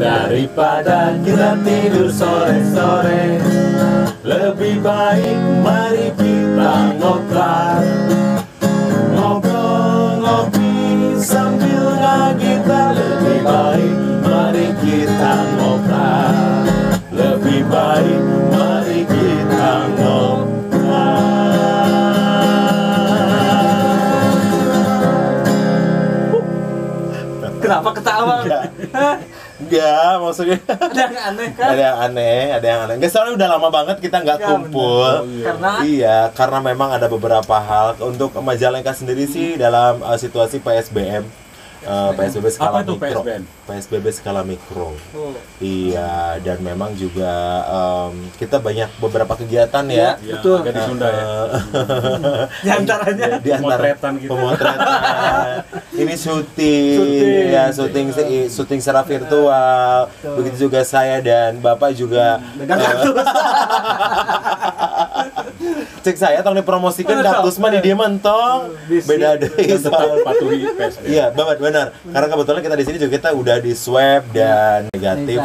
Daripada kita tidur sore-sore, lebih baik mari kita ngoplar. Ngobrol, ngopi sambil ngagita. Lebih baik mari kita ngoplar. Lebih baik mari kita ngoplar. Kenapa ketawa? Enggak, maksudnya Ada yang aneh kan? ada yang aneh. Enggak, soalnya udah lama banget kita nggak Ya, kumpul. Karena Iya, karena memang ada beberapa hal. Untuk Majalengka sendiri sih dalam situasi PSBM, PSBB skala Apa itu mikro. PSBM? PSBB skala mikro. oh, Iya, dan memang juga kita banyak beberapa kegiatan ya. Iya. Betul. Agak ditunda ya. di antaranya Di antara Pemotretan gitu. pemotretan. Ini syuting secara virtual. Betul. Begitu juga saya dan Bapak juga dagang kaktus. cek saya tong dipromosikan kaktus mah di dia mentong. Bisa. Beda deh Dan tetap soal. patuhi PSBM. Iya, benar. Karena kebetulan kita di sini juga kita udah di swab dan negatif.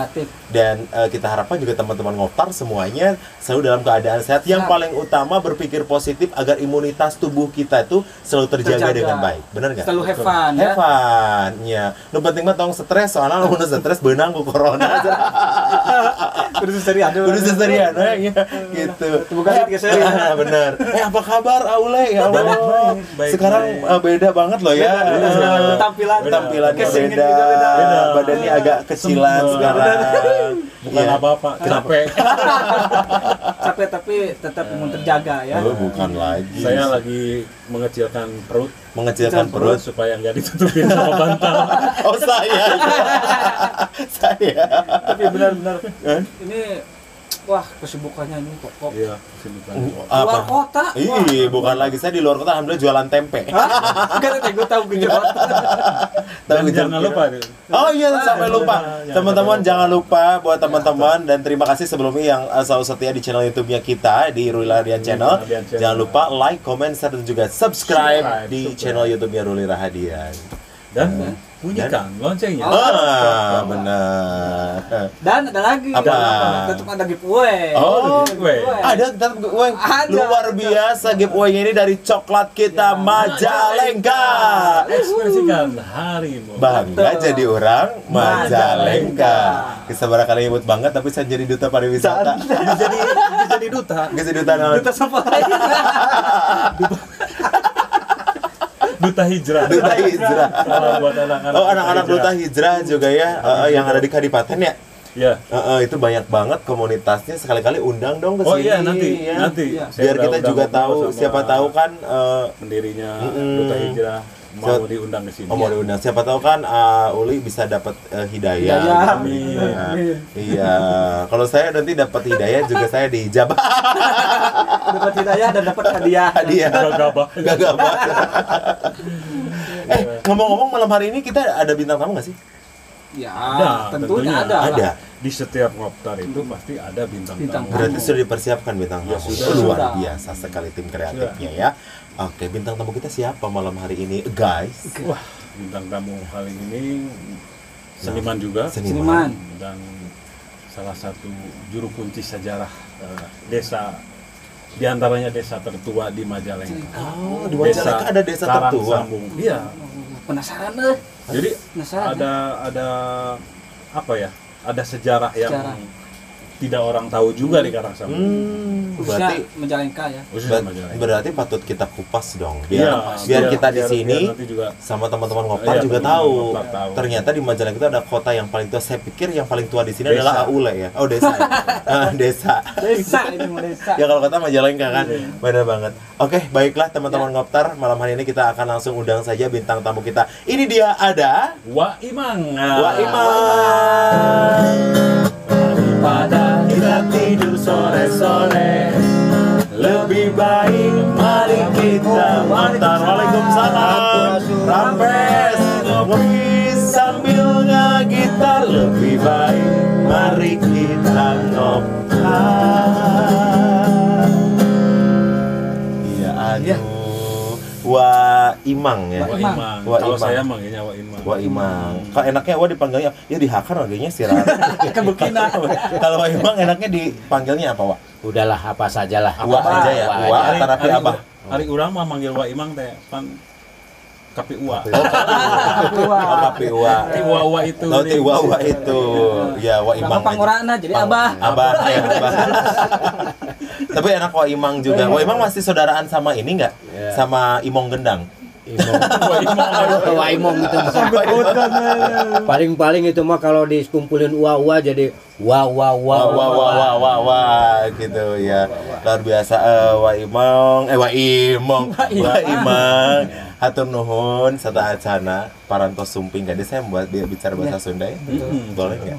Dan kita harapkan juga teman-teman ngoptar semuanya selalu dalam keadaan sehat. Yang paling utama berpikir positif agar imunitas tubuh kita itu selalu terjaga dengan baik. Benar nggak? Selalu have fun ya. Have fun, ya. Nu penting mah tong stres soalnya nu stres beunang ku corona. Kudu seserian. Kudu seserian ya, gitu. Bukan geseran. Bener. Apa kabar Aule? Ya Allah. Baik. Sekarang beda banget loh ya. Tampilannya Casingnya beda. juga beda. Badannya agak kecilan sekarang. Bukan Iya. apa-apa, capek. Capek tapi tetap terjaga ya. Oh, bukan lagi. Saya lagi mengecilkan perut mengecilkan perut. supaya nggak ditutupin sama bantal. Oh, saya. Tapi benar-benar ini wah kesibukannya ini pokok. Iya, kesibukan. Luar kota. Ih, bukan lagi. Saya di luar kota alhamdulillah jualan tempe. Kan gue tahu gejot. Dan jangan lupa. Oh iya, sampai lupa. Teman-teman jangan lupa buat teman-teman dan terima kasih sebelumnya yang selalu setia di channel YouTube-nya kita di Ruli Rahadian Channel. Jangan lupa like, comment, share dan juga subscribe di channel YouTube-nya Ruli Rahadian. Dan bunyikan loncengnya. Benar. Dan ada lagi. Apa? Tetap ada giveaway. Oh, giveaway. Ada tetap giveaway. Ada. Luar biasa giveaway ini dari coklat kita Majalengka. Ekspresikan harimu. Bangga jadi orang Majalengka. Kita barangkali nyebut banget tapi saya jadi duta pariwisata. Jadi duta. Gak duta naon? Kita sampai. Duta hijrah. Duta hijrah. Salah buat anak-anak. Oh, anak-anak duta hijrah juga ya, yang ada di Kadipaten ya. Ya. Itu banyak banget komunitasnya. Sekali-kali undang dong ke sini. Oh iya, nanti. ya. Nanti. Iya. Biar kita juga tahu, siapa tahu kan pendirinya Duta Hijrah mau diundang ke sini. mau diundang. Siapa tahu kan Uli bisa dapat hidayah. Hidayah. Amin. Iya. Kalau saya nanti dapat hidayah juga saya dijabah. Dapat hidayah dan dapat hadiah. Hadiah. Gagabah. Gagabah. Ngomong-ngomong malam hari ini kita ada bintang tamu nggak sih? Ya, Ada, tentunya tentunya. ada. Ada. Di setiap ngoptar itu pasti ada bintang Bintang tamu. Berarti sudah dipersiapkan bintang Ya, tamu. sudah. Luar Sudah. biasa sekali tim kreatifnya ya. Oke, bintang tamu kita siapa malam hari ini, guys? Wah, bintang tamu kali ini seniman juga Seniman. dan salah satu juru kunci sejarah desa, diantaranya desa tertua di Majalengka. Oh, di Majalengka ada desa tertua. Karangsambung. Iya. Penasaran deh. Jadi Penasaran. ada apa ya? Ada sejarah yang Sejarah. tidak orang tahu juga di Karangsambung. Khususnya Berarti Majalengka ya. Khususnya Majalengka. berarti patut kita kupas dong. Iya, Biar kita di biar sini nanti juga sama teman-teman ngoptar Iya, juga teman-teman tahu. ngoptar tahu. Ternyata di Majalengka itu ada kota yang paling tua. Saya pikir yang paling tua di sini Desa. adalah Aule ya. Oh, desa. Desa. Desa ini mau desa. Ya kalau kota Majalengka kan, benar banget. Oke, baiklah teman-teman ngoptar, malam hari ini kita akan langsung undang saja bintang tamu kita. Ini dia ada Wak Imang. Wak Imang. Daripada Kita tidur sore-sore, lebih baik mari kita ngoptar. Waalaikumsalam. Rampes ngopi sambil ngagita, lebih baik mari kita ngoptar. Iya, aduh. Wah, Imang ya. Wak Imang. Wak Kalau Imang. saya manggilnya Wak Imang. Wak Imang. Kalau enaknya Wak dipanggilnya ya dihakar lagi si Rara. Kebukina. Kalau Wak Imang enaknya dipanggilnya apa, Wak? Udahlah apa sajalah. Wak aja ya. Wak Ari- antara Ari- Abah. Ari urang mah manggil Wak Imang teh pan KPU. Oh, KPU. Tiwa itu. Oh, Tiwa itu. Ya, Wak Imang. Nama pangurana jadi Abah. Abah ya, Abah. Tapi enak Wak Imang juga. Wak Imang masih saudaraan sama ini enggak? Ya. Sama Imong Gendang. Wak Imong itu paling itu mah kalau dikumpulin uwa jadi wah gitu ya. Luar biasa Wak Imong, Wak Imang. Hatur nuhun sata acana parantos sumping gade saya buat bicara bahasa Sunda ya. Boleh enggak?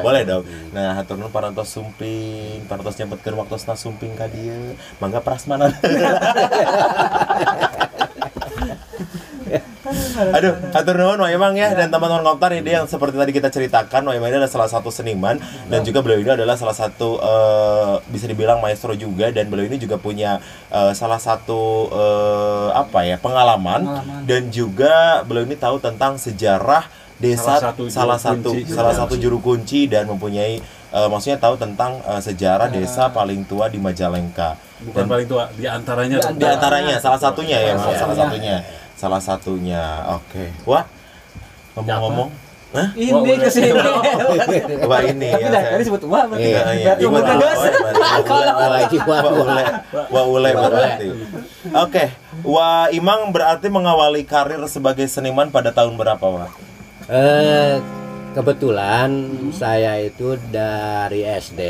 Boleh dong. Nah, hatur nuhun parantos sumping, parantos nyempetkeun waktosna sumping ka dieu. Mangga prasmanan. Aduh, hatur nuhun Wak Imang ya, dan teman-teman Ngoptar ini yang seperti tadi kita ceritakan, Wak Imang ini adalah salah satu seniman dan juga beliau ini adalah salah satu bisa dibilang maestro juga, dan beliau ini juga punya salah satu pengalaman dan juga beliau ini tahu tentang sejarah desa, salah satu juru kunci dan mempunyai maksudnya tahu tentang sejarah desa paling tua di Majalengka. Bukan paling tua, di antaranya salah satunya ya, salah satunya. Oke. Wah, ngomong-ngomong, hah? Ini kesini. Wah ini Tapi ya. dah kali sebut wah berarti. Iya. Wah ule berarti. Oke, Wak Imang berarti mengawali karir sebagai seniman pada tahun berapa, Wak? Kebetulan saya itu dari SD.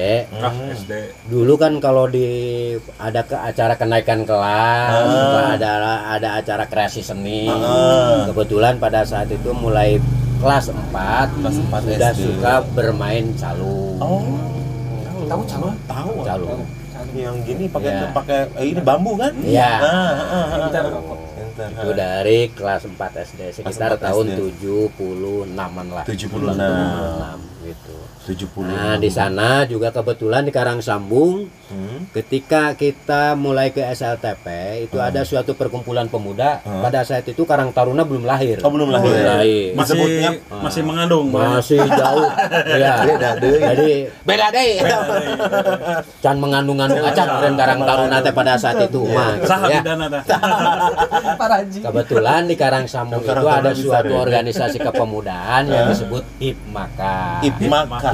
SD. Dulu kan kalau ada acara kenaikan kelas, suka ada acara kreasi seni. Kebetulan pada saat itu mulai kelas 4 sudah SD. suka bermain calung. Tahu calon? Tahu. Calung. Yang gini pakai Ya. ini bambu kan? Iya. Enter. Itu dari kelas 4 SD sekitar 4 tahun SD. 76-an lah. 76 gitu. 70. Nah, di sana juga kebetulan di Karangsambung ketika kita mulai ke SLTP itu ada suatu perkumpulan pemuda. Pada saat itu Karang Taruna belum lahir. Oh, belum lahir. Masih mengandung. Masih jauh. Ya. Beda deh. Jadi beda deh. Can mengandung-ngandung acan dan Karang Taruna teh pada saat itu mah. gitu Saha ya. bidana tah. Paraji. Kebetulan di Karangsambung itu Karang ada Taruna suatu besar, ya? organisasi kepemudaan yang disebut HIPMAKA. Hipmaka.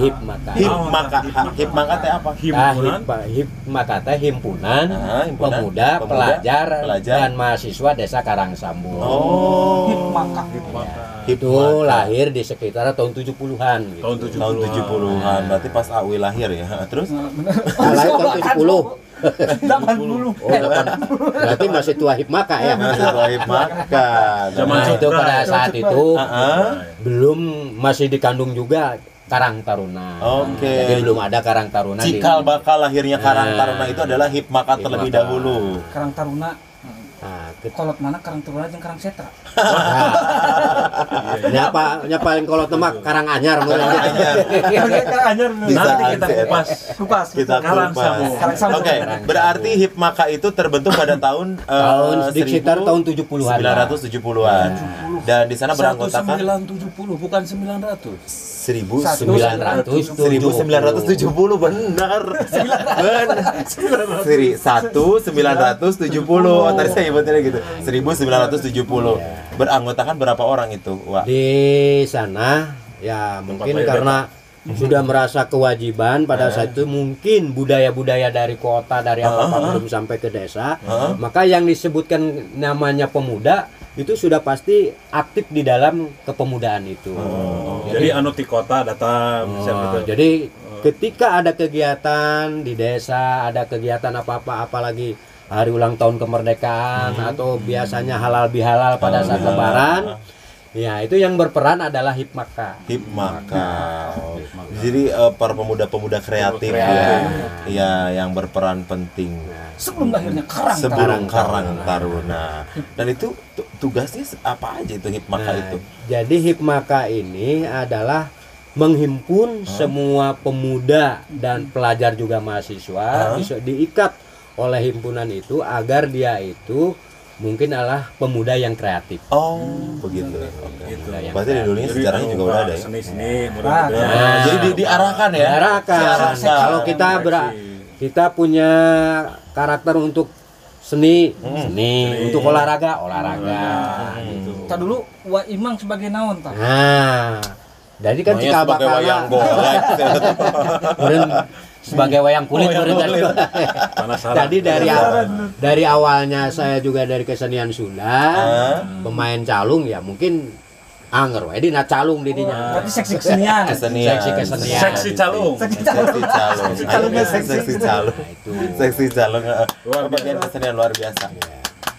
Hipmaka teh apa? Himpunan. HIPMAKA teh himpunan Himpunan pemuda, pelajar, pelajar. dan mahasiswa Desa Karangsambung. Oh. Itu lahir di sekitar tahun 70-an gitu. Tahun 70-an. Berarti pas Awi lahir ya. Terus Lahir tahun 70. 80. Oh, berarti masih tua HIPMAKA ya. Hipmaka. Nah, itu pada saat itu belum masih dikandung juga Karang Taruna. Oke. Jadi belum ada Karang Taruna. Cikal bakal lahirnya Karang Taruna itu adalah Hipmaka terlebih Hipmaka. dahulu. Karang Taruna. Nah, Kolot mana Karang Taruna jeung Karang Setra. nya paling kolot mah Karang Anyar mulai gitu. Karang Anyar. Bisa Nanti kita angkat. kupas. Kita Karangsambung. kupas. Karangsambung. Oke, berarti Hipmaka itu terbentuk pada tahun sekitar tahun 70-an. 1970-an. Dan di sana beranggotakan 1970 bukan 900. 1970 benar. Seri 1970. Oh, tadi saya nyebutnya gitu. 1970. Beranggotakan berapa orang itu, Wak? Di sana ya mungkin karena sudah merasa kewajiban pada saat itu mungkin budaya-budaya dari kota dari apa belum sampai ke desa, maka yang disebutkan namanya pemuda itu sudah pasti aktif di dalam kepemudaan itu. Jadi anu ti kota datang Jadi ketika ada kegiatan di desa, ada kegiatan apa-apa apalagi hari ulang tahun kemerdekaan atau biasanya halal bihalal pada saat lebaran, ya itu yang berperan adalah Hipmaka. Jadi para pemuda-pemuda kreatif ya yang berperan penting Sebelum lahirnya Karang Taruna. Dan itu tugasnya apa aja itu Hipmaka itu? Jadi Hipmaka ini adalah menghimpun semua pemuda dan pelajar juga mahasiswa bisa diikat oleh himpunan itu agar dia itu mungkin adalah pemuda yang kreatif. Oh, begitu. Oke. Gitu. Berarti di dunia sejarahnya juga udah ada ya. Seni-seni, Nah, mudah-mudahan. Jadi diarahkan ya. Diarahkan. Kalau kita punya karakter untuk seni, untuk olahraga, gitu. Kita dulu Wa Imang sebagai naon tah? Nah, jadi kan Namanya cikal sebagai bakal wayang golek. sebagai wayang kulit meureun tadi. Penasaran. Jadi dari awalnya saya juga dari kesenian Sunda, pemain calung ya mungkin anger wae dina calung didinya. Berarti seksi kesenian. Kesenian. Seksi kesenian. Seksi calung. Seksi calung. calungnya Seksi calung. Nah, itu. Seksi calung. Luar Bagian kesenian luar biasa.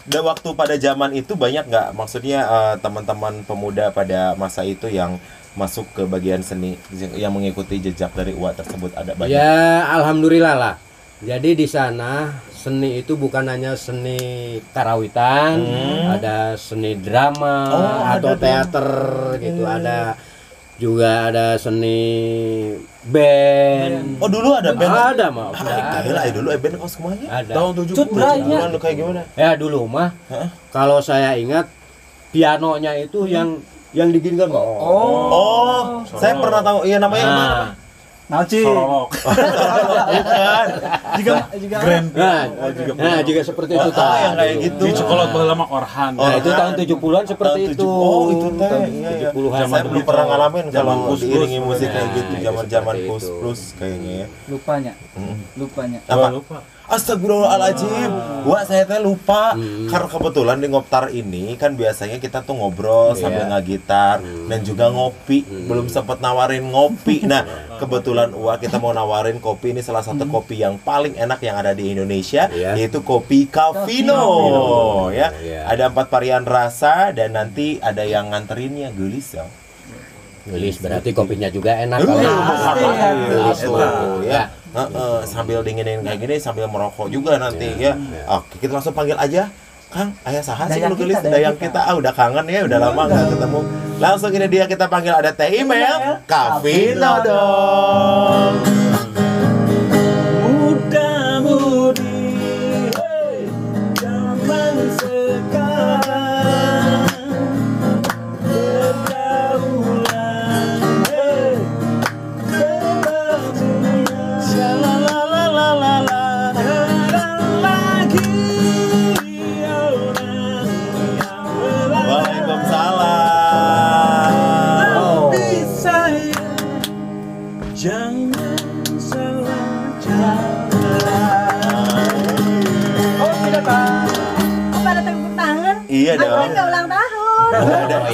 Dan waktu pada zaman itu banyak nggak, maksudnya teman-teman pemuda pada masa itu yang masuk ke bagian seni, yang mengikuti jejak dari Uwa tersebut, ada banyak? Ya, alhamdulillah lah. Jadi di sana seni itu bukan hanya seni karawitan, ada seni drama atau teater gitu, ada juga ada seni band. Oh, dulu ada band? Ada mah. Gila, dulu band kos semuanya? Ada. Tahun 70. Cutranya. Dulu kayak gimana? Ya dulu mah. Kalau saya ingat pianonya itu yang diginikan Pak. Oh, saya pernah tahu. Iya, namanya apa? Naci. Sorok. Bukan. Juga Grand. Nah, juga seperti itu Ah, yang kayak gitu. Di sekolah baheula mah Orhan. Nah, itu tahun 70-an seperti Tahun itu. 70. Oh, itu teh. Tahun Iya, iya. 70-an. Saya belum pernah ngalamin Zaman kalau Kus-Plus. diiringi musik kayak Nah, gitu, itu zaman-zaman seperti Kus itu. Plus kayaknya ya. Lupanya. Apa? Lupa. Astagfirullahaladzim. Wah, saya teh lupa. Karena kebetulan di Ngoptar ini kan biasanya kita tuh ngobrol sambil ngagitar dan juga ngopi. Belum sempat nawarin ngopi. Nah, kebetulan Wah kita mau nawarin kopi, ini salah satu kopi yang paling enak yang ada di Indonesia, yaitu kopi Cafino. Ya. Ada 4 varian rasa dan nanti ada yang nganterinnya gelis ya. Gelis berarti kopinya juga enak. Gelis Enak. tuh ya. Sambil dinginin kayak gini sambil merokok juga nanti ya. Oke, kita langsung panggil aja Kang, ayah saha sih lu gelis dayang kita. Udah kangen ya, udah lama nggak ketemu. Langsung ini dia kita panggil, ada Teh Imel Cafino dong. Muda-mudi, hey, zaman sekarang pergaulan, hey, berbahagia, shalalalalala, jarang lagi orang yang berlaku. Waalaikumsalam. Tapi saya jangan salah jalan. Oh, tidak Pak. Pada tepuk tangan. Iya Aku dong. nggak ulang tahun.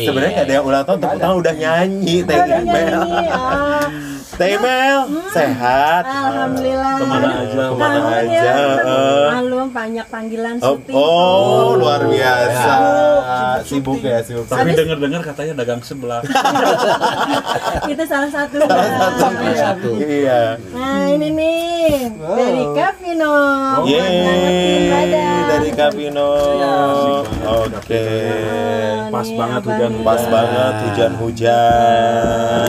Sebenarnya nggak ada yang ulang tahun, tepuk tangan udah nyanyi Teh Udah Imel. nyanyi, ah. Teh Imel sehat. Alhamdulillah. Kemana aja, kemana Kangen aja, ya. eh. Malum banyak panggilan Oh, syuting. oh, luar biasa. Sibuk. Sibuk ya, sibuk. Tapi dengar-dengar katanya dagang sebelah. Itu salah satu. Salah satu. Iya. Nah, ini nih dari Cafino. Ngangetin badan. Yeay, dari Cafino. Oke. Pas Nih, banget abang. hujan. Pas banget hujan-hujan.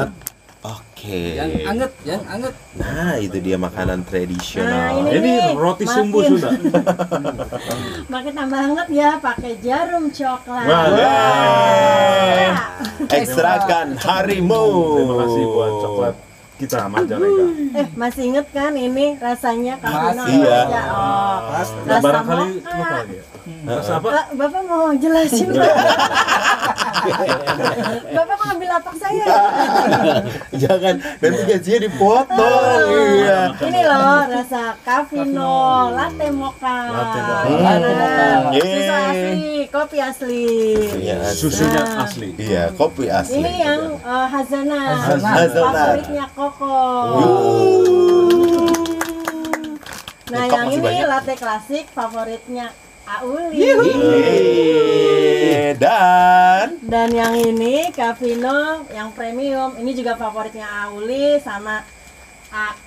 Oke. Yang anget. Nah, itu dia makanan Nah, tradisional. ini Ini nih, roti makin. sumbu sudah. Makin tambah hangat ya, pakai jarum coklat. Wah, Yeay. Ekstrakan harimu. Terima kasih buat coklat kita Majalengka. Masih inget kan ini rasanya Cafino? Masih, iya. Ya, oh. Nah, Rasa barangkali mocha. lupa lagi ya. Rasa apa? Bapak mau jelasin Pak? Bapak mau ambil lapak saya? Jangan, nanti gajinya dipotong. Iya. Ini loh rasa Cafino, latte mocha. Latte mocha. Latte mocha. Susu asli, kopi asli. Susunya asli. Iya, kopi asli. Ini yang hazelnut, Hazelnut. favoritnya Koko. Nah, Kok yang masih ini banyak? latte klasik favoritnya Auli. Yeay. Dan yang ini Cafino yang premium. Ini juga favoritnya Auli sama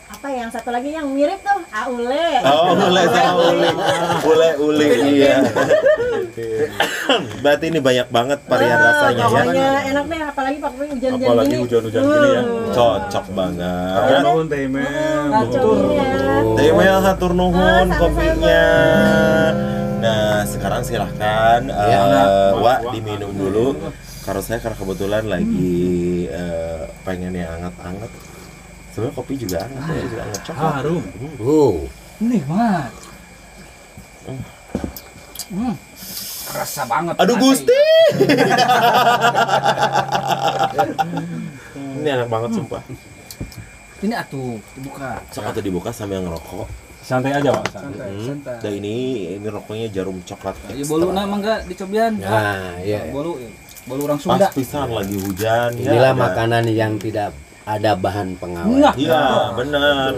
apa yang satu lagi yang mirip tuh Aule. oh, mulai sama uli, iya. Berarti ini banyak banget varian rasanya ya. Pokoknya enak deh, apalagi pakai hujan-hujan Apalagi gini. hujan-hujan gini ya. Cocok banget. Nuhun Teh Imel. Kacau ini ya. Teh Imel hatur nuhun Sama-sama. kopinya. Nah, sekarang silahkan Wak diminum dulu. Karena kebetulan lagi pengen yang anget-anget. Sebenarnya kopi juga anget, juga anget coklat. Harum. Nikmat. Kerasa banget. Aduh Gusti. Ini enak banget sumpah. Ini atuh dibuka. Atau dibuka sambil ngerokok. Santai aja, Pak. Santai. Dan ini rokoknya jarum coklat. Ya bolu nama enggak dicobian. Nah, iya. Bolu orang Pas Sunda. pisan lagi hujan. Inilah ada. makanan yang tidak ada bahan pengawet. Iya, benar.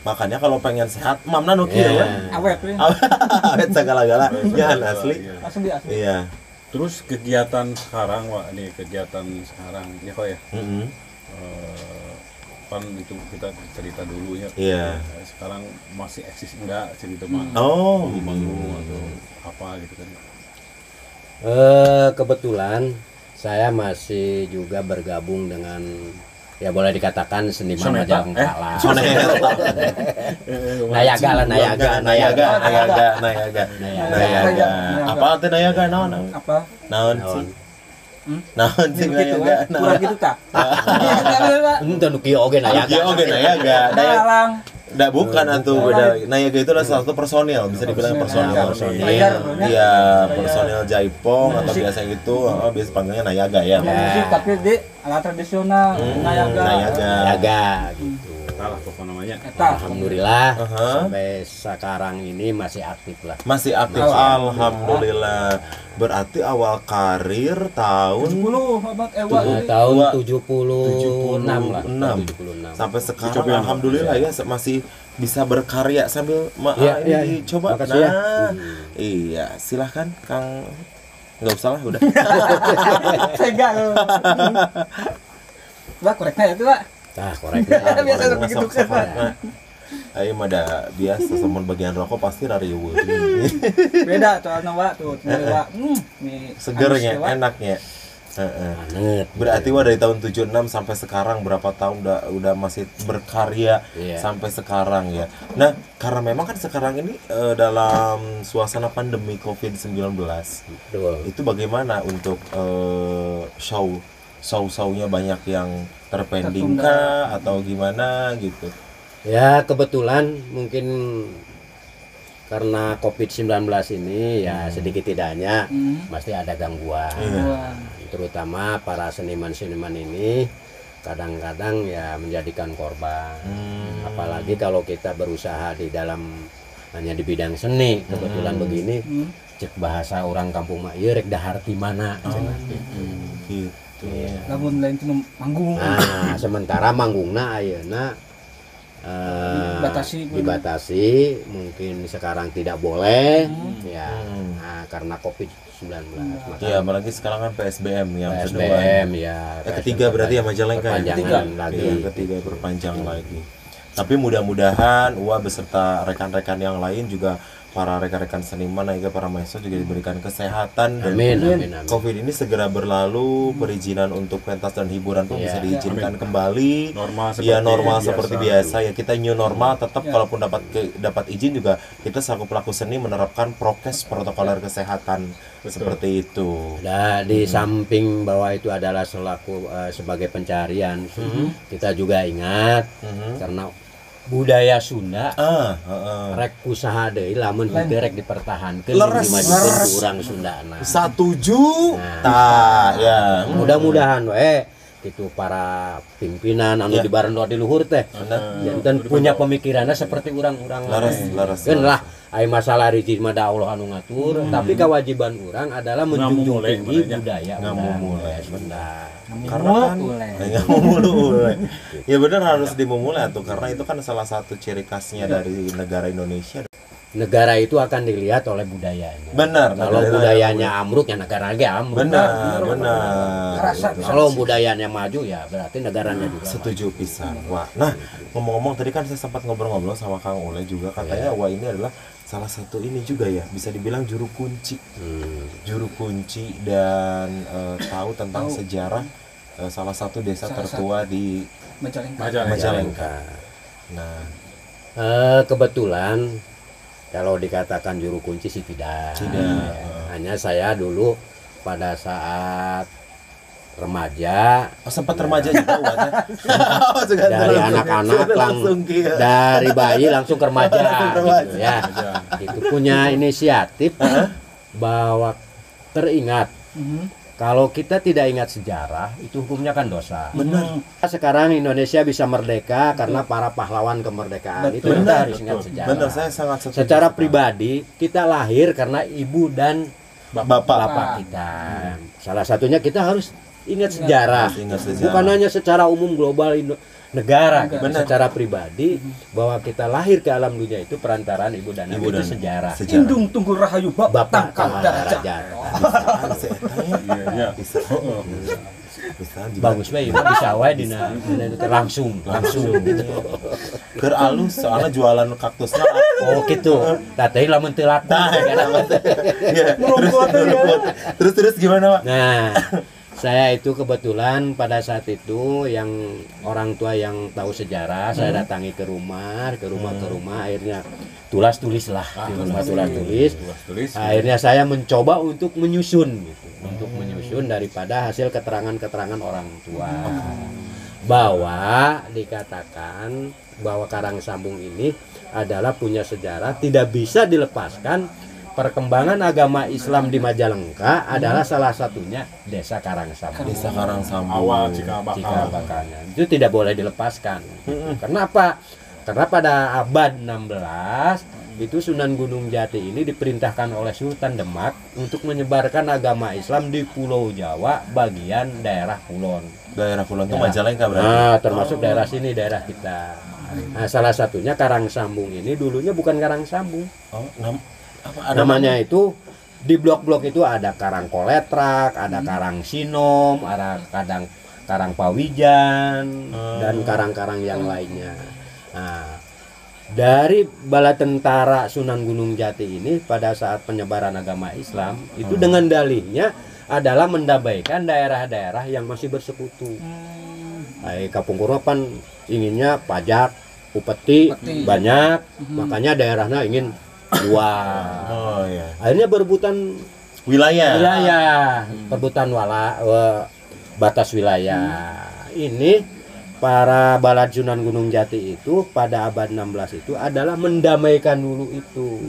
Makanya kalau pengen sehat, mamna nu kieu ya. Awet we. Awet segala-gala. Ya asli. Asli. Iya. Terus kegiatan sekarang, Wak, nih kegiatan sekarang, ya kok ya? Kan itu kita cerita dulu ya. Iya. Sekarang masih eksis enggak cerita mah? Oh, Manggung atau apa gitu kan? Kebetulan saya masih juga bergabung dengan, ya boleh dikatakan seniman Majalengka lah. Nayaga. Apa arti nayaga? Naon? Apa? Naon sih? Naon sih nayaga? Kurang gitu kah? Ente nu kieu oge nayaga. Kieu oge nayaga. Dalang. Nggak, bukan atuh beda. Nayaga itu adalah salah satu personil, bisa dibilang personil. Iya, personil Jaipong atau biasa gitu, biasa panggilnya Nayaga ya. Musik tapi di alat tradisional Nayaga gitu. Salah pokok namanya. Alhamdulillah sampai sekarang ini masih aktif lah. Masih aktif, alhamdulillah. Berarti awal karir tahun 70 tahun 76 lah. 76. Sampai sekarang alhamdulillah ya masih bisa berkarya sambil coba. Makasih ya. Iya, silahkan Kang. Nggak usah lah, udah. Tega lu. Wah, koreknya itu, Pak. Nah, korek. Biasa begitu kan. Ayo mah da biasa sama bagian rokok pasti rarieuh. Beda soalnya Wak tuh, Wak. Segernya, enaknya. Banget. Berarti Wak dari tahun 76 sampai sekarang berapa tahun udah masih berkarya sampai sekarang ya. Nah, karena memang kan sekarang ini dalam suasana pandemi COVID-19. Betul. Itu bagaimana untuk show-nya banyak yang terpending kah atau gimana gitu? Ya kebetulan mungkin karena COVID-19 ini ya sedikit tidaknya pasti ada gangguan. Terutama para seniman-seniman ini kadang-kadang ya menjadikan korban. Apalagi kalau kita berusaha di dalam hanya di bidang seni, kebetulan begini cek bahasa orang kampung mah ieu rek dahar ti mana Gitu. Lamun lain itu manggung. Nah, sementara manggungna ayeuna dibatasi mungkin sekarang tidak boleh ya karena COVID-19. Iya, apalagi sekarang kan PSBM yang PSBM kedua. ya. Ketiga berarti ya Majalengka ketiga berpanjang lagi. Tapi mudah-mudahan Uwa beserta rekan-rekan yang lain juga para rekan-rekan seniman juga para mahasiswa juga diberikan kesehatan dan amin. COVID ini segera berlalu, perizinan untuk pentas dan hiburan pun bisa diizinkan kembali. Normal seperti biasa ya. Kita new normal tetap kalaupun dapat izin juga kita selaku pelaku seni menerapkan prokes protokoler kesehatan seperti itu. Nah, di samping bahwa itu adalah sebagai pencarian, kita juga ingat karena budaya Sunda rek usaha deui lamun henteu rek dipertahankeun dimajukeun ku urang Sundana. Setuju. Ya. Mudah-mudahan itu para pimpinan anu dibarendor di luhur teh janten punya pemikirannya seperti orang-orang laras. Kan lah ai masalah rezeki mah da Allah anu ngatur, tapi kewajiban orang adalah menjunjung tinggi budaya Sunda. Karena kan ngamumule. Ya benar harus dimulai tuh karena itu kan salah satu ciri khasnya dari negara Indonesia. Negara itu akan dilihat oleh budayanya. Benar. Kalau budayanya amruk ya negara ge amruk. Benar. Kalau budayanya maju ya berarti negaranya juga. Setuju pisan. Wah. Nah, ngomong-ngomong tadi kan saya sempat ngobrol-ngobrol sama Kang Ule juga katanya wah ini adalah salah satu ini juga ya bisa dibilang juru kunci. Juru kunci dan tahu tentang sejarah salah satu desa tertua di Majalengka. Nah, kebetulan Kalau dikatakan juru kunci sih tidak. Hanya saya dulu pada saat remaja, sempat remaja juga buatnya. dari anak-anak dari bayi langsung ke remaja, gitu ya. Itu punya inisiatif bahwa teringat kalau kita tidak ingat sejarah itu hukumnya kan dosa. Benar. Sekarang Indonesia bisa merdeka karena para pahlawan kemerdekaan. Itu kita harus ingat sejarah. Benar, saya sangat setuju. Secara pribadi kita lahir karena ibu dan bapak kita. Salah satunya kita harus ingat sejarah. Bukan hanya secara umum global negara, secara pribadi bahwa kita lahir ke alam dunia itu perantaraan ibu dan ibu itu sejarah. Indung tunggul rahayu bapak tangkal darajat. Bagus bae bisa wae dina langsung gitu. Keur alus soalnya jualan kaktusnya. Oh gitu. Tadi lamun teu laku. Terus gimana, Pak? Nah, saya itu kebetulan pada saat itu yang orang tua yang tahu sejarah, saya datangi ke rumah, akhirnya tulislah di rumah tulis. Akhirnya saya mencoba untuk menyusun gitu, untuk menyusun daripada hasil keterangan orang tua. Bahwa dikatakan bahwa Karang Sambung ini adalah punya sejarah, tidak bisa dilepaskan. Perkembangan agama Islam di Majalengka adalah salah satunya Desa Karang Sambung. Desa Karang Sambung. Awal cikal bakalnya. Itu tidak boleh dilepaskan. Kenapa? Karena pada abad 16 itu Sunan Gunung Jati ini diperintahkan oleh Sultan Demak untuk menyebarkan agama Islam di Pulau Jawa bagian daerah Kulon. Daerah Kulon itu Majalengka berarti. Nah, termasuk daerah sini, daerah kita. Nah, salah satunya Karang Sambung ini dulunya bukan Karang Sambung. Oh, namanya itu di blok-blok itu ada Karang Koletrak, ada Karang Sinom, ada Karang Pawijan dan karang-karang yang lainnya. Nah, dari bala tentara Sunan Gunung Jati ini pada saat penyebaran agama Islam itu dengan dalihnya adalah mendamaikan daerah-daerah yang masih bersekutu. Kapung Kuropan inginnya pajak, upeti banyak, makanya daerahnya ingin luas. Akhirnya berebutan wilayah, perebutan batas wilayah. Ini para balad Sunan Gunung Jati itu pada abad 16 itu adalah mendamaikan dulu itu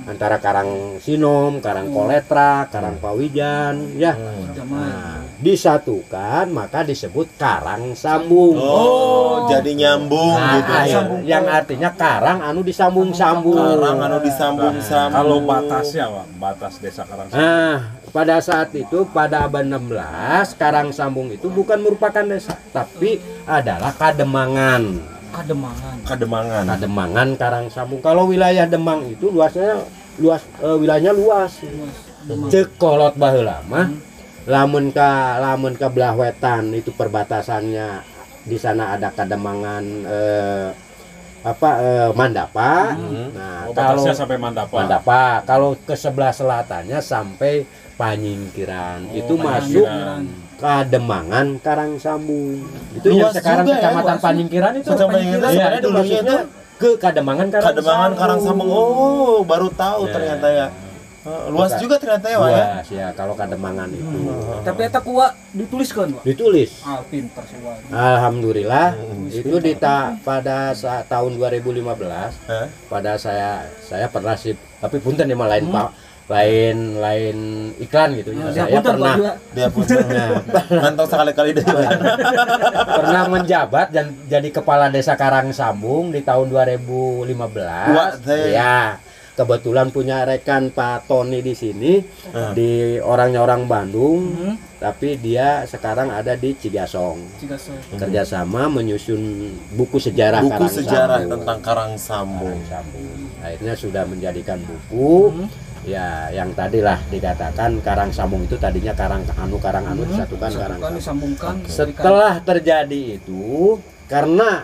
antara Karang Sinom, Karang Koletrak, Karang Pawijan, ya. Nah, disatukan maka disebut Karang Sambung. Oh, jadi nyambung gitu. Yang artinya karang anu disambung-sambung. Karang anu disambung-sambung. Kalau batasnya, Pak, batas Desa Karang Sambung. Nah, pada saat itu pada abad 16 Karang Sambung itu bukan merupakan desa, tapi adalah kademangan. Kademangan Karang Sambung. Kalau wilayah Demang itu wilayahnya luas. Cek kolot baheula mah lamun ka belah wetan itu perbatasannya di sana ada Kademangan Mandapa. Nah, kalau sampai Mandapa, kalau ke sebelah selatannya sampai Panyingkiran. Itu masuk Kademangan Karang Sambung. Itu yang sekarang Kecamatan Panyingkiran itu. Sebenarnya dulunya itu ke Kademangan Karang Sambung. Oh, baru tahu ternyata ya. Luas juga ternyata ya, Pak ya. Luas ya kalau Kademangan itu. Tapi eta kuat dituliskan, Pak. Ditulis. Pinter sih, Pak. Alhamdulillah itu pada saat tahun 2015 pada saya pernah sih, tapi punten ya lain Pak. Lain iklan gitu ya. Saya pernah mantau sekali-kali deh. Pernah menjabat dan jadi kepala Desa Karang Sambung di tahun 2015. Ya. Kebetulan punya rekan Pak Tony di sini, di orangnya orang Bandung, tapi dia sekarang ada di Cigasong. Kerjasama menyusun buku sejarah tentang Karang Sambung. Akhirnya sudah menjadikan buku. Ya, yang tadilah dikatakan Karang Sambung itu tadinya karang anu disatukan Karang disambungkan. Setelah terjadi itu, karena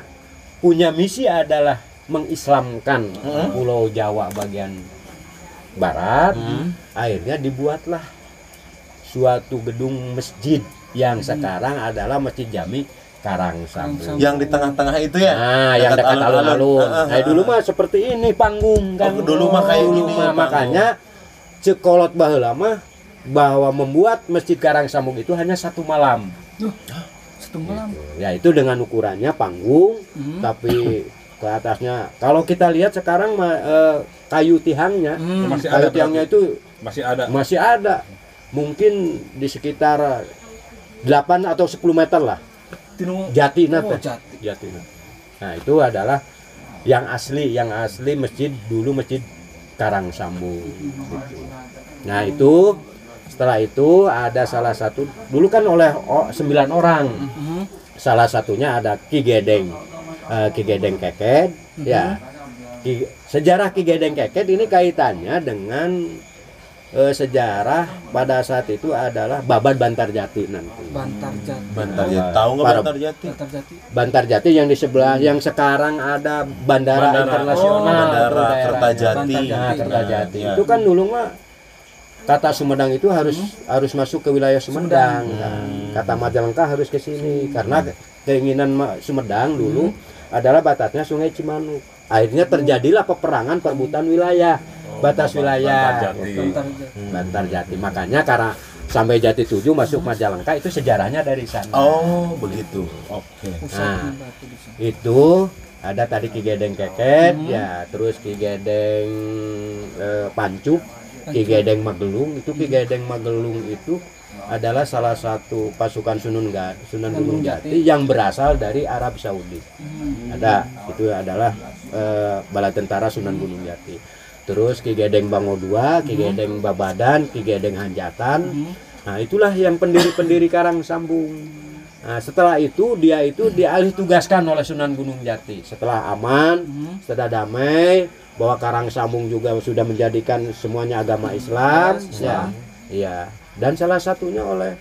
punya misi adalah mengislamkan Pulau Jawa bagian barat, akhirnya dibuatlah suatu gedung masjid yang sekarang adalah Masjid Jami Karang Sambung. Yang di tengah-tengah itu ya? Nah, yang dekat alun-alun. Nah, dulu mah seperti ini panggung kan. Dulu mah kayak dulu gini, mah makanya cekolot baheula mah bahwa membuat Masjid Karang Sambung itu hanya 1 malam. Satu malam. Ya itu dengan ukurannya panggung, tapi ke atasnya. Kalau kita lihat sekarang kayu tihangnya, Masih kayu ada tiangnya berarti. itu Masih ada. Mungkin di sekitar 8 atau 10 meter lah. Jatina teh. Jatina. Nah, itu adalah yang asli dulu masjid Karang Sambung gitu. Nah, itu setelah itu ada salah satu dulu kan oleh 9 orang. Salah satunya ada Ki Gedeng Keket ya. Sejarah Ki Gedeng Keket ini kaitannya dengan sejarah pada saat itu adalah Babad Bantarjati nanti. Bantarjati. Tahu nggak Bantarjati? Bantarjati yang di sebelah yang sekarang ada Bandara Internasional Bandara Kertajati. Nah, Kertajati. Itu kan dulu mah kata Sumedang itu harus masuk ke wilayah Sumedang. Kata Majalengka harus ke sini karena keinginan Sumedang dulu adalah batasnya Sungai Cimanuk. Akhirnya terjadilah peperangan perebutan wilayah. Batas wilayah Bantarjati. Makanya karena sampai Jati 7 masuk Majalengka itu sejarahnya dari sana. Oh, begitu. Oke. Nah, itu ada tadi Ki Gedeng Keket ya, terus Ki Gedeng Pancup, Ki Gedeng Magelung. Itu Ki Gedeng Magelung itu adalah salah satu pasukan Sunan Gunung Jati yang berasal dari Arab Saudi. Itu adalah bala tentara Sunan Gunung Jati. Terus Ki Gedeng Bango II, Ki Gedeng Babadan, Ki Gedeng Hanjatan. Nah, itulah yang pendiri-pendiri Karang Sambung. Nah, setelah itu dia dialih tugaskan oleh Sunan Gunung Jati. Setelah aman, setelah damai, bahwa Karang Sambung juga sudah menjadikan semuanya agama Islam. Ya. Iya. Dan salah satunya oleh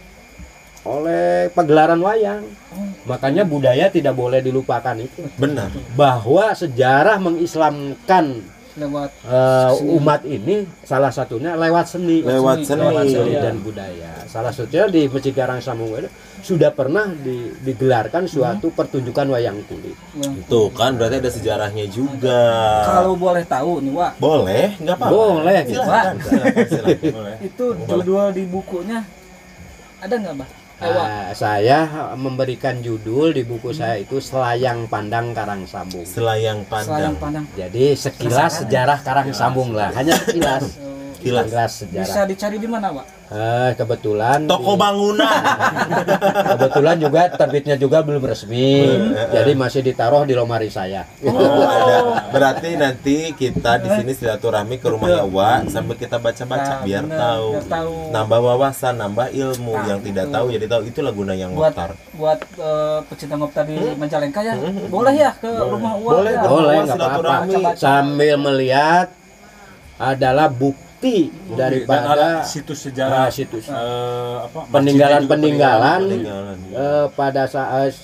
pagelaran wayang. Makanya budaya tidak boleh dilupakan itu. Benar. Bahwa sejarah mengislamkan umat ini salah satunya lewat seni dan budaya. Salah satunya di Masjid Karang Sambung itu sudah pernah digelarkan suatu pertunjukan wayang kulit. Tuh kan berarti ada sejarahnya juga. Kalau boleh tahu nih, Wak. Boleh, nggak apa-apa. Boleh. Silakan. Itu judul di bukunya ada nggak, Mbak? Saya memberikan judul di buku saya itu Selayang Pandang Karang Sambung. Selayang Pandang. Jadi sekilas sejarah Karang Sambung lah, hanya sekilas. Sekilas sejarah. Bisa dicari di mana, Pak? Kebetulan Toko bangunan. Kebetulan juga terbitnya juga belum resmi. Jadi masih ditaruh di lemari saya. Ada. Berarti nanti kita di sini silaturahmi ke rumahnya Wak sambil kita baca-baca biar tahu. Nambah wawasan, nambah ilmu yang tidak tahu jadi tahu. Itulah gunanya ngoptar. Buat pecinta ngoptar di Majalengka ya. Boleh ya ke rumah Wak. Boleh, enggak apa-apa. Sambil melihat adalah bukti daripada situs sejarah, peninggalan pada saat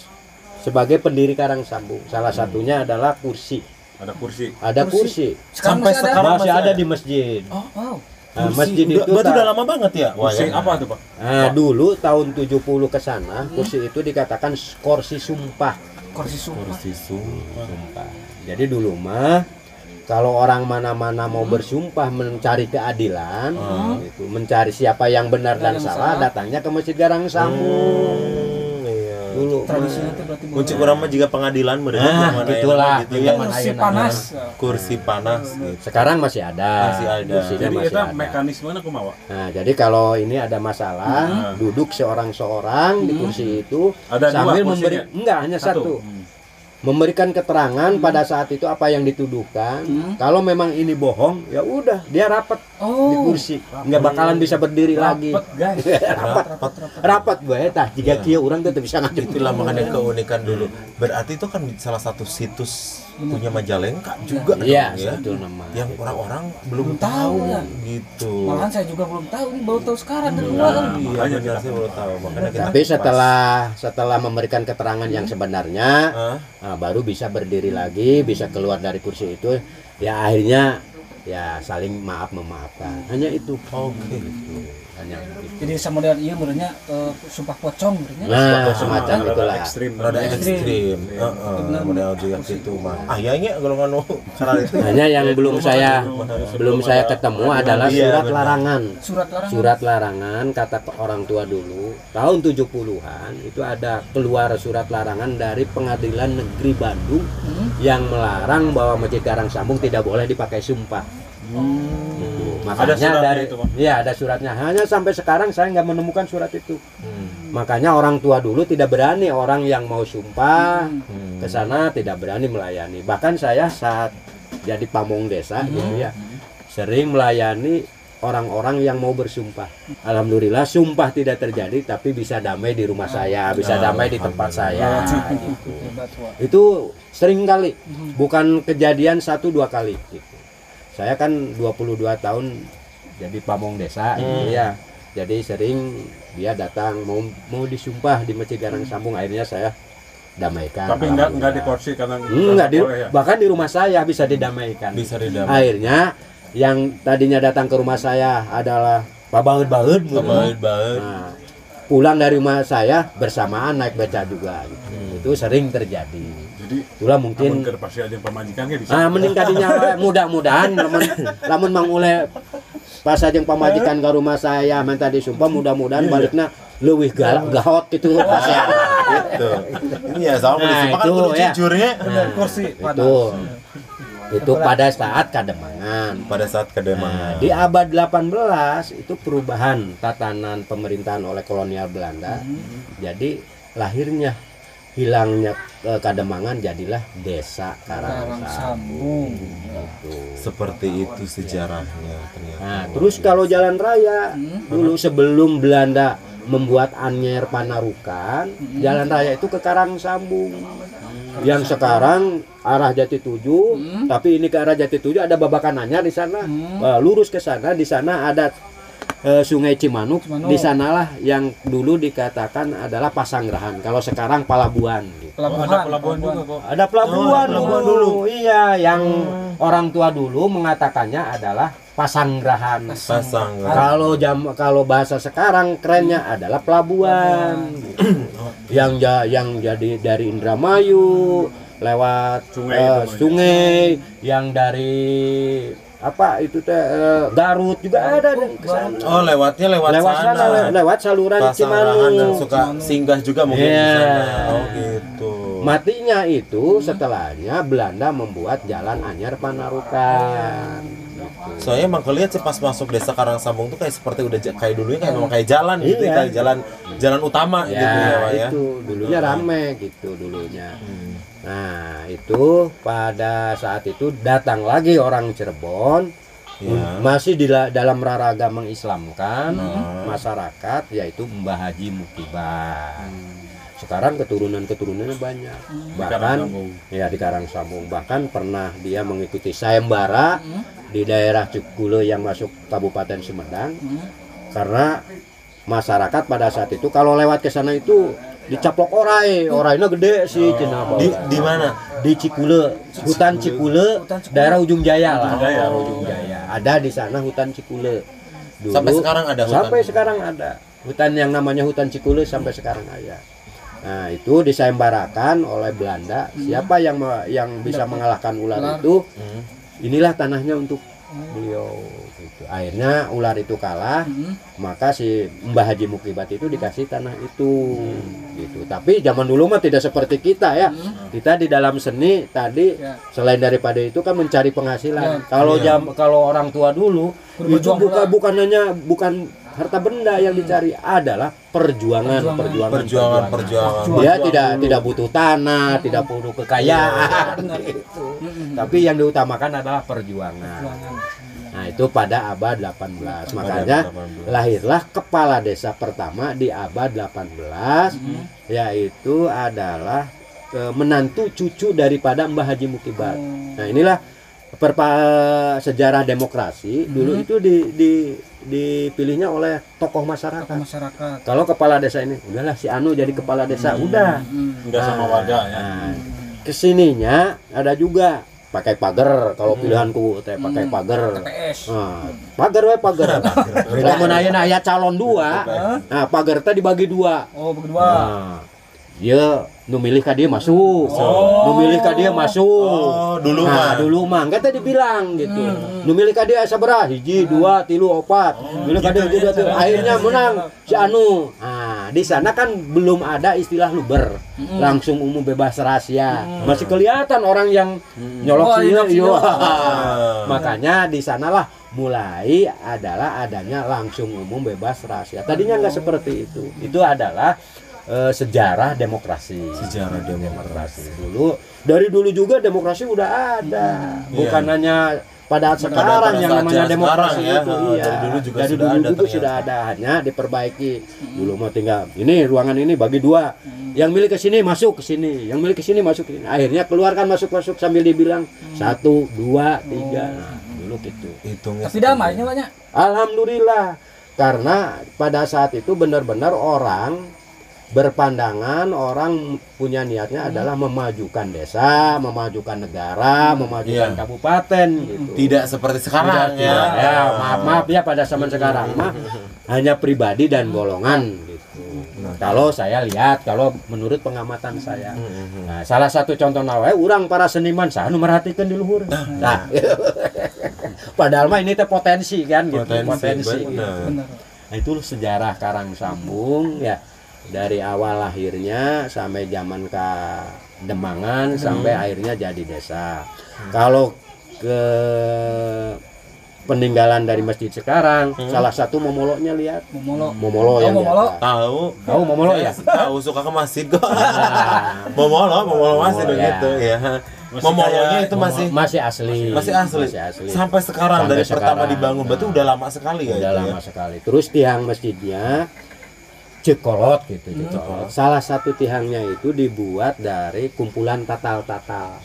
sebagai pendiri Karang Sambung. Salah satunya adalah kursi. Ada kursi. Sampai sekarang masih ada di masjid. Masjid itu udah lama banget ya. Kursi apa tuh, Pak? Dulu tahun 70 ke sana, kursi itu dikatakan kursi sumpah. Kursi sumpah. Jadi dulu mah kalau orang mana-mana mau bersumpah mencari keadilan, gitu, mencari siapa yang benar dan salah, datangnya ke Masjid Karang Sambung. Dulu tradisinya itu berarti kunci kurang mah juga pengadilan mereka itulah kursi panas gitu. Sekarang masih ada. Jadi itu mekanismenya kumaha? Nah, jadi kalau ini ada masalah, duduk seorang-seorang di kursi itu sambil hanya satu. Memberikan keterangan pada saat itu apa yang dituduhkan. Kalau memang ini bohong, ya udah dia rapat di kursi, nggak bakalan bisa berdiri lagi. Rapat gue, jika kia orang tuh bisa ngajak. Itulah makanya keunikan dulu. Berarti itu kan salah satu situs punya Majalengka juga. Iya, betul nama. Yang orang-orang belum tahu gitu. Malahan saya juga belum tahu, ini baru tahu sekarang dari Iya, saya baru tahu. Tapi setelah memberikan keterangan yang sebenarnya, baru bisa berdiri lagi, bisa keluar dari kursi itu. Ya akhirnya ya saling maaf memaafkan. Hanya itu. Oke. Gitu. Hanya itu. Jadi sama model ieu benernya sumpah pocong benernya. Nah, semacam Rada itulah. ekstrim. Rada ekstrim. Model juga gitu mah. Aya kalau nganu cara itu. Hanya yang belum saya ketemu adalah Iya, surat benar. larangan. Surat larangan. Surat larangan kata orang tua dulu tahun 70-an itu ada keluar surat larangan dari Pengadilan Negeri Bandung yang melarang bahwa Masjid Karangsambung tidak boleh dipakai sumpah. Gitu. Makanya Ada suratnya dari itu, Bang? ya ada suratnya. Hanya sampai sekarang saya nggak menemukan surat itu. Makanya orang tua dulu tidak berani, orang yang mau sumpah ke sana tidak berani melayani. Bahkan saya saat jadi pamong desa gitu ya, sering melayani orang-orang yang mau bersumpah. Alhamdulillah sumpah tidak terjadi, tapi bisa damai di rumah saya, bisa damai di tempat saya. Gitu. Hebat, Wak. Itu sering kali, bukan kejadian 1-2 kali. Gitu. Saya kan 22 tahun jadi pamong desa gitu ya. Jadi sering dia datang mau disumpah di Masjid Karangsambung, akhirnya saya damaikan. Tapi enggak di kursi karena Enggak boleh ya. bahkan di rumah saya bisa didamaikan. Bisa didamaikan. Akhirnya yang tadinya datang ke rumah saya adalah Pak Baud. Baut. Nah, pulang dari rumah saya bersamaan naik beca juga gitu. Itu sering terjadi. Jadi Itulah mungkin ke pasti aja pemajikan ge bisa. mending kadinya mudah-mudahan lamun Mang Ule pas ajeng pamajikan ke rumah saya minta disumpah, mudah-mudahan baliknya leuwih gahot gitu pasnya. Gitu. Ini ya sama Nah, disumpah kan itu kudu ya. jujurnya. Kursi Itu pada saat Kademangan. Pada saat Nah, Kademangan. di abad 18 itu perubahan tatanan pemerintahan oleh kolonial Belanda. Jadi lahirnya hilangnya Kademangan jadilah Desa Karangsambung. Gitu. Seperti itu sejarahnya ternyata. Nah, terus kalau jalan raya dulu sebelum Belanda membuat Anyer Panarukan, jalan raya itu ke Karangsambung. Yang sekarang arah Jati Tujuh, tapi ini ke arah Jati Tujuh ada Babakan Anyar di sana. Lurus ke sana, di sana ada Sungai Cimanuk. Di sanalah yang dulu dikatakan adalah Pasanggerahan. Kalau sekarang Palabuhan. Gitu. Ada pelabuhan juga kok. Ada pelabuhan, pelabuhan dulu. Iya, yang orang tua dulu mengatakannya adalah Pasanggerahan. Pasang. Kalau bahasa sekarang kerennya adalah pelabuhan. yang jadi dari Indramayu lewat sungai, yang dari apa itu Garut juga ada ke sana. Oh, lewat sana. Lewat saluran Pasanggerahan dan Cimanuk. suka singgah juga mungkin di Iya. sana. Oh, gitu. Matinya itu setelahnya Belanda membuat jalan Anyar Panarukan. Soalnya emang kalau lihat sih pas masuk Desa Karangsambung tuh kayak seperti udah kayak dulunya kayak memang kayak jalan gitu ya, Iya. kayak jalan utama gitu ya, Pak ya. Itu dulunya rame gitu dulunya. Nah, itu pada saat itu datang lagi orang Cirebon, Ya. masih dalam raraga mengislamkan masyarakat, yaitu Mbah Haji Mukiban. Sekarang keturunannya banyak. Bahkan Karangsambung. ya di Karangsambung, bahkan pernah dia mengikuti sayembara di daerah Cikule yang masuk Kabupaten Sumedang. Karena masyarakat pada saat itu kalau lewat ke sana itu dicaplok orainya gede sih cina apa. Di mana? Di Cikule, hutan Cikule, daerah Ujung Jaya lah. Jaya. Daerah Ujung Jaya. Ada di sana hutan Cikule. Dulu, Sampai sekarang ada hutan? Sampai sekarang ada. Hutan yang namanya hutan Cikule sampai sekarang ada. Nah, itu disayembarakan oleh Belanda. Siapa yang bisa mengalahkan ular itu, inilah tanahnya untuk beliau. Gitu. Akhirnya ular itu kalah, maka si Mbah Haji Mukibat itu dikasih tanah itu. Gitu. Tapi zaman dulu mah tidak seperti kita ya. Kita di dalam seni tadi selain daripada itu kan mencari penghasilan. Kalau orang tua dulu itu bukan harta benda yang dicari, adalah perjuangan. Dia tidak butuh tanah, tidak butuh kekayaan. Gitu. Tapi yang diutamakan adalah perjuangan. Nah, itu pada abad 18. Makanya lahirlah kepala desa pertama di abad 18, yaitu adalah menantu cucu daripada Mbah Haji Mukibat. Nah, inilah sejarah demokrasi. Dulu itu dipilihnya oleh tokoh masyarakat. Kalau kepala desa ini, udahlah si Anu jadi kepala desa, udah. Enggak sama warga ya. Nah, kesininya ada juga pakai pagar kalau pilihanku teh pakai pagar. TPS. Nah, pagar. Lamun aya calon dua, nah pagar teh dibagi dua. Oh, berdua. Nah, ya nu milih ka dia masuk. Nu milih ka dia masuk. Oh, dulu mah. Dulu mah kan tadi dibilang gitu. Nu milih ka dia sabaraha? 1, 2, 3, 4. Milih ka dia 1, 2, 3. Akhirnya menang si anu. Nah, di sana kan belum ada istilah luber. Langsung umum bebas rahasia. Masih kelihatan orang yang nyolok iya. Makanya di sanalah mulai adalah adanya langsung umum bebas rahasia. Tadinya nggak seperti itu. Itu adalah sejarah demokrasi. Sejarah demokrasi. Dari dulu juga demokrasi udah ada. Bukan hanya pada sekarang yang namanya demokrasi ya. itu. Iya. Dari dulu juga sudah ada, hanya diperbaiki. Dulu mau tinggal ini ruangan ini bagi dua. Yang milih ke sini masuk ke sini, yang milih ke sini masuk ke sini. Akhirnya keluarkan masuk sambil dibilang 1, 2, 3. Nah, dulu gitu. Hitungnya. Tapi damainya banyak. Alhamdulillah. Karena pada saat itu benar-benar orang berpandangan, orang punya niatnya adalah memajukan desa, memajukan negara, memajukan kabupaten gitu. Tidak seperti sekarang ya. Maaf ya pada zaman sekarang mah hanya pribadi dan golongan gitu. Kalau saya lihat, kalau menurut pengamatan saya. Nah, salah satu contoh nawe urang para seniman saya nu merhatikan di luhur. Nah, padahal mah ini teh potensi kan gitu, potensi. Benar. Nah, itu sejarah Karang Sambung ya. Dari awal lahirnya sampai zaman Demangan sampai akhirnya jadi desa. Kalau ke peninggalan dari masjid sekarang, salah satu momoloknya lihat. Momolo yang tahu momolo ya. Tahu suka ke masjid kok. Momolo masih begitu ya. Momolonya itu masih asli. Sampai sekarang dari pertama dibangun berarti udah lama sekali ya. Udah lama sekali. Terus tiang masjidnya cekolot gitu, cekolot. Salah satu tiangnya itu dibuat dari kumpulan tatal. Tatal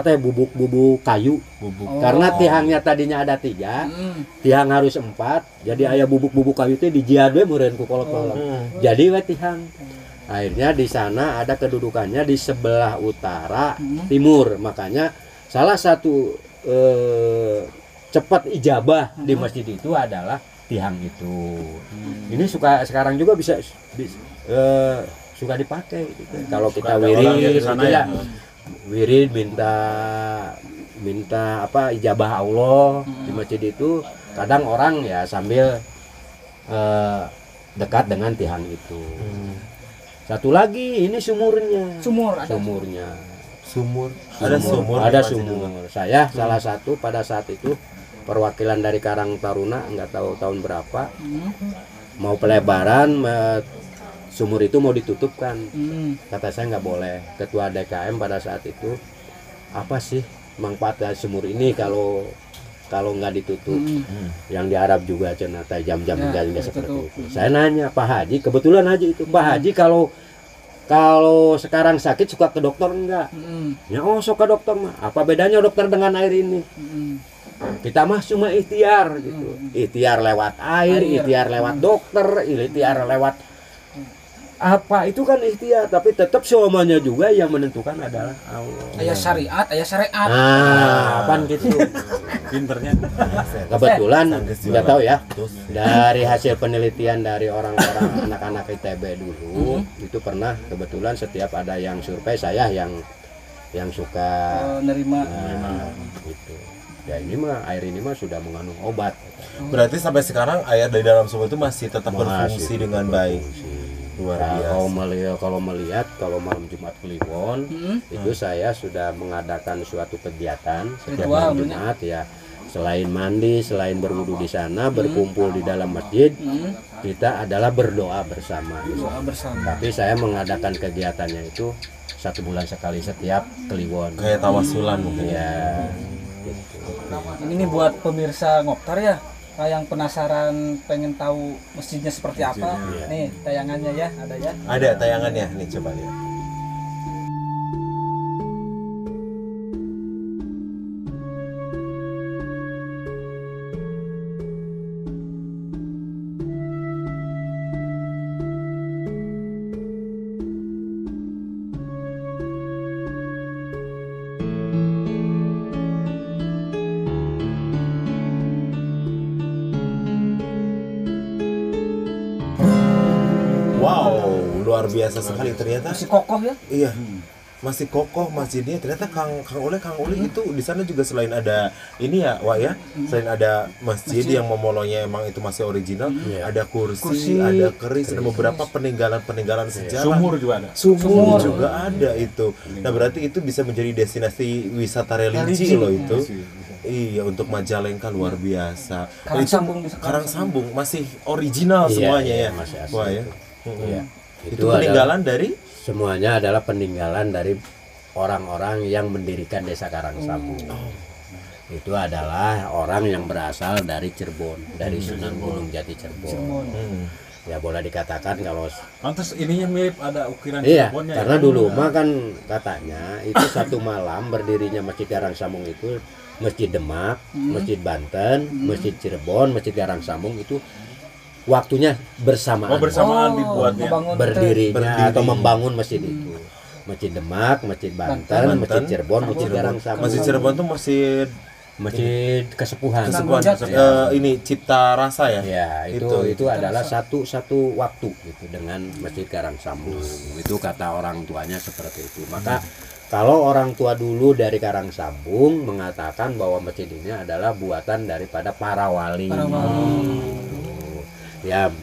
teh bubuk kayu. Karena tiangnya tadinya ada 3, tiang harus 4. Jadi aya bubuk kayu teh dijiad we meureun ku kolot-kolot. Jadi we tiang. Akhirnya di sana ada kedudukannya di sebelah utara timur. Makanya salah satu cepat ijabah di masjid itu adalah tiang itu. Ini sekarang juga bisa suka dipakai gitu. Kalau kita wirid gitu ya. Wirid minta apa ijabah Allah di masjid itu, kadang orang ya sambil dekat dengan tiang itu. Satu lagi ini sumurnya. Ada sumur. Saya salah satu pada saat itu perwakilan dari Karang Taruna, nggak tahu tahun berapa, mau pelebaran sumur itu mau ditutupkan. Kata saya nggak boleh. Ketua DKM pada saat itu, apa sih manfaat dari sumur ini kalau nggak ditutup? Yang di Arab juga cenata jam-jam tinggalnya seperti itu. Saya nanya Pak Haji, kebetulan Haji itu Pak Haji kalau sekarang sakit suka ke dokter enggak? Ya suka ke dokter mah. Apa bedanya dokter dengan air ini? Kita mah cuma ikhtiar gitu. Ikhtiar lewat air, ikhtiar lewat dokter, ikhtiar lewat apa itu kan ikhtiar, tapi tetap semuanya juga yang menentukan adalah Allah. Aya syariat. Kan gitu. Pinternya. Kebetulan nggak tahu ya. Dari hasil penelitian dari orang-orang anak-anak ITB dulu, itu pernah kebetulan setiap ada yang survei saya yang suka nerima gitu. Ya air ini mah sudah mengandung obat. Berarti sampai sekarang air dari dalam sumur itu masih tetap berfungsi dengan baik. Luar biasa. Kalau malam Jumat Kliwon itu saya sudah mengadakan suatu kegiatan setiap malam Jumat ya. Selain mandi, selain berwudu di sana, berkumpul di dalam masjid, kita adalah berdoa bersama. Tapi saya mengadakan kegiatannya itu 1 bulan sekali setiap Kliwon. Kayak tawasulan mungkin ya. Ini buat pemirsa Ngoptar ya, yang penasaran pengen tahu masjidnya seperti apa. Nih tayangannya ya, ada ya. Ada tayangannya, nih coba lihat. luar biasa sekali ternyata. Masih kokoh ya. Iya. Masih kokoh masjidnya. Ternyata Kang Uli itu di sana juga selain ada ini ya, Wak ya. Selain ada masjid yang momolonya emang itu masih original, ada kursi, ada keris, ada beberapa peninggalan sejarah. Sumur juga ada. Sumur juga ada itu. Nah, berarti itu bisa menjadi destinasi wisata religi loh itu. Iya, untuk Majalengka luar biasa. Karang Sambung masih original semuanya ya. Masih asli. Wah ya. Iya. Itu peninggalan dari semuanya adalah peninggalan dari orang-orang yang mendirikan desa Karangsambung. Itu adalah orang yang berasal dari Cirebon, dari Sunan Gunung Jati Cirebon. Ya boleh dikatakan kalau Pantes ininya mirip ada ukiran iya, Cirebonnya. karena dulu mah kan katanya itu satu malam berdirinya Masjid Karangsambung itu Masjid Demak, Masjid Banten, Masjid Cirebon, Masjid Karangsambung itu waktunya bersamaan. Bersamaan dibuatnya. Berdirinya atau membangun masjid itu. Masjid Demak, Masjid Banten, Masjid Cirebon, Masjid Karangsambung. Masjid Cirebon tuh Masjid Kesepuhan. Ini Cipta Rasa ya. Ya, itu adalah satu waktu gitu dengan Masjid Karangsambung. Itu kata orang tuanya seperti itu. Maka kalau orang tua dulu dari Karangsambung mengatakan bahwa masjid ini adalah buatan daripada para wali. Ya,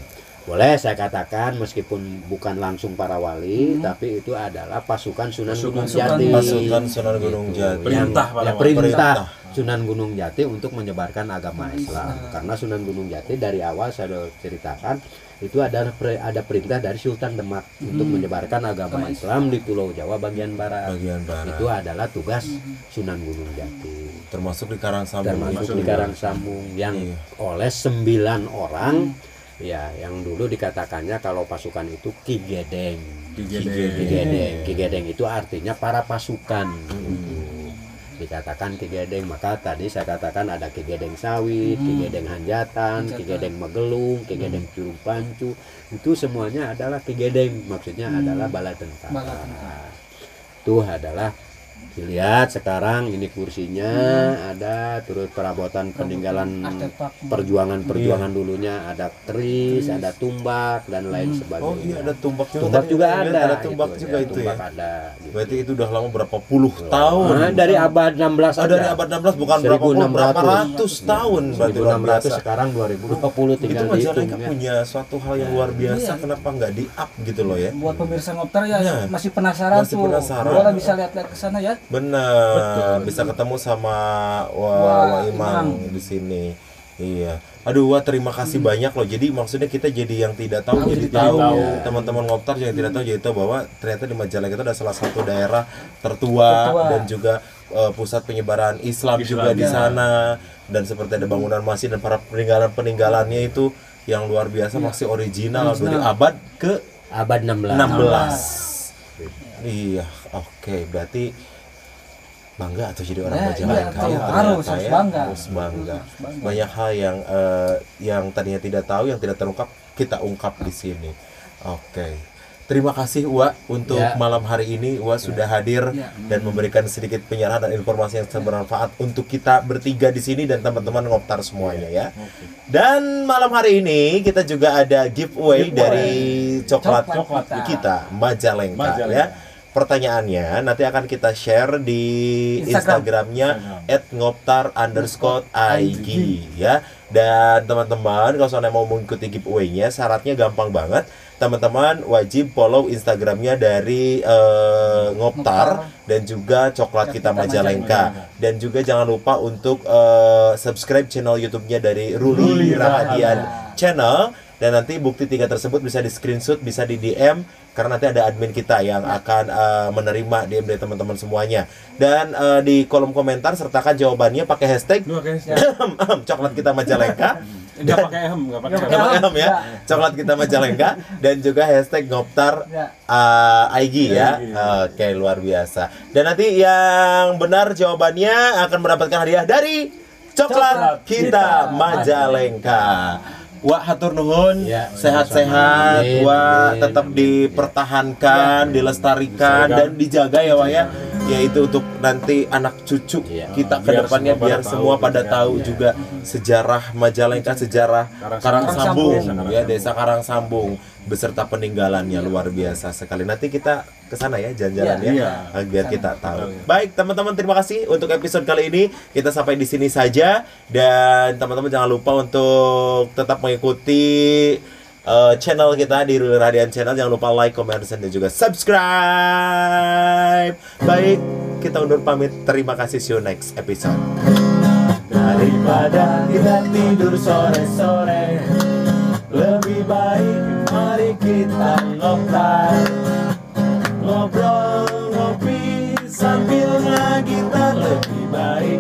boleh saya katakan meskipun bukan langsung para wali, tapi itu adalah pasukan Sunan Gunung Jati. Pasukan Sunan Gunung Jati. Perintah Sunan Gunung Jati untuk menyebarkan agama Islam. Karena Sunan Gunung Jati dari awal saya sudah ceritakan itu ada perintah dari Sultan Demak untuk menyebarkan agama Islam di Pulau Jawa bagian barat. Itu adalah tugas Sunan Gunung Jati. Termasuk di Karangsambung. Yang oleh 9 orang. Ya, yang dulu dikatakannya kalau pasukan itu Ki Gedeng. Ki Gedeng itu artinya para pasukan. Dikatakan Ki Gedeng, maka tadi saya katakan ada Ki Gedeng Sawit, Ki Gedeng Hanjatan, Ki Gedeng Magelung, Ki Gedeng Curug Pancu. Itu semuanya adalah Ki Gedeng, maksudnya adalah bala tentara. Itu adalah dilihat sekarang ini kursinya ada, terus perabotan peninggalan perjuangan dulunya ada keris, ada tumbak dan lain sebagainya. Oh iya, ada tumbak juga ada. Tumbak gitu, juga ya, itu tumbak ya. ada. Gitu. Berarti itu udah lama berapa puluh tahun? Nah, dari abad 16 ada. Dari abad 16 bukan berapa ratus tahun berarti luar biasa. Sekarang 2020 tinggal itu dihitung Majalengka ya. punya suatu hal yang luar biasa, kenapa nggak di-up gitu loh ya? Buat pemirsa Ngoptar ya, yang masih penasaran boleh bisa lihat-lihat ke sana ya. Bener, bisa ketemu sama Wak Imang di sini. Iya. Aduh, Wak, terima kasih banyak loh. Jadi maksudnya kita jadi yang tidak tahu jadi tahu. Teman-teman Ngoptar yang tidak tahu jadi tahu bahwa ternyata di Majalengka itu ada salah satu daerah tertua. Dan juga pusat penyebaran Islam juga di sana. Dan seperti ada bangunan masjid dan para peninggalan-peninggalannya itu yang luar biasa, masih original dari abad ke abad 16. Iya, oke, berarti bangga atau jadi orang Majalengka harus bangga. Banyak hal yang tadinya tidak tahu, yang tidak terungkap, kita ungkap di sini. Oke. Terima kasih Wak untuk malam hari ini. Wak sudah hadir dan memberikan sedikit penyerahan dan informasi yang sangat bermanfaat untuk kita bertiga di sini dan teman-teman Ngoptar semuanya ya. Dan malam hari ini kita juga ada giveaway dari coklat kita Majalengka ya. Pertanyaannya nanti akan kita share di Instagramnya @ngoptar_ig ya. Dan teman-teman kalau soalnya mau mengikuti giveaway-nya, syaratnya gampang banget. Teman-teman wajib follow Instagramnya dari Ngoptar dan juga Coklat Kita Majalengka. Dan juga jangan lupa untuk subscribe channel YouTube-nya dari Ruli Rahadian Channel. Dan nanti bukti 3 tersebut bisa di screenshot, bisa di DM, karena nanti ada admin kita yang akan menerima DM dari teman-teman semuanya. Dan di kolom komentar sertakan jawabannya pakai hashtag Coklat Kita Majalengka. Nggak pakai em ya. Coklat Kita Majalengka dan juga hashtag Ngoptar IG ya. Oke, luar biasa. Dan nanti yang benar jawabannya akan mendapatkan hadiah dari Coklat Kita Majalengka. Wak, hatur nuhun, sehat-sehat, Wak, tetap dipertahankan, dilestarikan dan dijaga ya Wak ya. yaitu untuk nanti anak cucu kita ke Biar depannya semua biar pada semua tahu pada gitu kan. tahu juga sejarah Majalengka, sejarah Karangsambung ya, Desa Karangsambung beserta peninggalannya luar biasa sekali. Nanti kita ke sana ya jalan-jalan ya biar kita tahu. Baik teman-teman, terima kasih untuk episode kali ini. Kita sampai di sini saja dan teman-teman jangan lupa untuk tetap mengikuti channel kita di Radian Channel. Jangan lupa like, comment, dan juga subscribe. Baik, kita undur pamit. Terima kasih, see you next episode. Daripada kita tidur sore-sore, lebih baik mari kita ngobrol, ngopi sambil kita lebih baik